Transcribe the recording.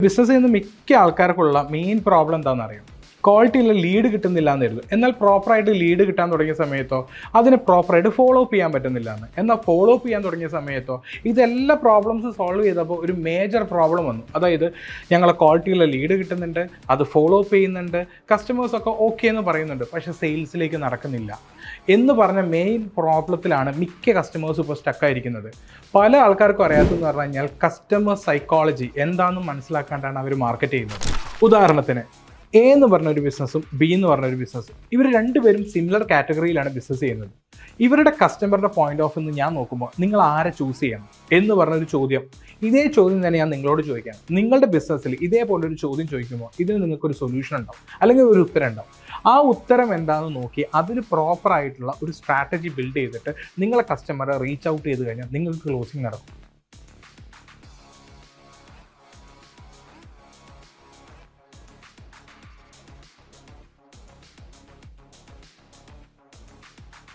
Business ചെയ്യുന്ന മിക്ക ആൾക്കാർക്കുള്ള main problem എന്താണെന്ന് അറിയാം. ക്വാളിറ്റിയുള്ള ലീഡ് കിട്ടുന്നില്ല എന്നായിരുന്നു. എന്നാൽ പ്രോപ്പറായിട്ട് ലീഡ് കിട്ടാൻ തുടങ്ങിയ സമയത്തോ അതിനെ പ്രോപ്പറായിട്ട് ഫോളോ അപ്പ് ചെയ്യാൻ പറ്റുന്നില്ല എന്ന്. എന്നാൽ ഫോളോ അപ്പ് ചെയ്യാൻ തുടങ്ങിയ സമയത്തോ ഇതെല്ലാ പ്രോബ്ലംസ് സോൾവ് ചെയ്തപ്പോൾ ഒരു മേജർ പ്രോബ്ലം വന്നു. അതായത് ഞങ്ങളെ ക്വാളിറ്റിയുള്ള ലീഡ് കിട്ടുന്നുണ്ട്, അത് ഫോളോ അപ്പ് ചെയ്യുന്നുണ്ട്, കസ്റ്റമേഴ്സൊക്കെ ഓക്കെ എന്ന് പറയുന്നുണ്ട്, പക്ഷേ സെയിൽസിലേക്ക് നടക്കുന്നില്ല എന്ന് പറഞ്ഞ മെയിൻ പ്രോബ്ലത്തിലാണ് മിക്ക കസ്റ്റമേഴ്സ് ഇപ്പോൾ സ്റ്റക്കായിരിക്കുന്നത്. പല ആൾക്കാർക്കും അറിയാത്തതെന്ന് പറഞ്ഞു കഴിഞ്ഞാൽ കസ്റ്റമർ സൈക്കോളജി എന്താണെന്ന് മനസ്സിലാക്കാണ്ടാണ് അവർ മാർക്കറ്റ് ചെയ്യുന്നത്. ഉദാഹരണത്തിന് എ എന്ന് പറഞ്ഞൊരു ബിസിനസ്സും ബി എന്ന് പറഞ്ഞൊരു ബിസിനസ്സും, ഇവർ രണ്ടുപേരും സിമിലർ കാറ്റഗറിയിലാണ് ബിസിനസ് ചെയ്യുന്നത്. ഇവരുടെ കസ്റ്റമറുടെ പോയിന്റ് ഓഫ് നിന്ന് ഞാൻ നോക്കുമ്പോൾ നിങ്ങൾ ആരെ ചൂസ് ചെയ്യണം എന്ന് പറഞ്ഞൊരു ചോദ്യം, ഇതേ ചോദ്യം തന്നെ ഞാൻ നിങ്ങളോട് ചോദിക്കാം. നിങ്ങളുടെ ബിസിനസ്സിൽ ഇതേപോലൊരു ചോദ്യം ചോദിക്കുമ്പോൾ ഇതിന് നിങ്ങൾക്കൊരു സൊല്യൂഷൻ ഉണ്ടാവും, അല്ലെങ്കിൽ ഒരു ഉത്തരം ഉണ്ടാവും. ആ ഉത്തരം എന്താണെന്ന് നോക്കി അതിന് പ്രോപ്പറായിട്ടുള്ള ഒരു സ്ട്രാറ്റജി ബിൽഡ് ചെയ്തിട്ട് നിങ്ങളെ കസ്റ്റമറെ റീച്ച് ഔട്ട് ചെയ്ത് കഴിഞ്ഞാൽ നിങ്ങൾക്ക് ക്ലോസിംഗ് നടക്കും.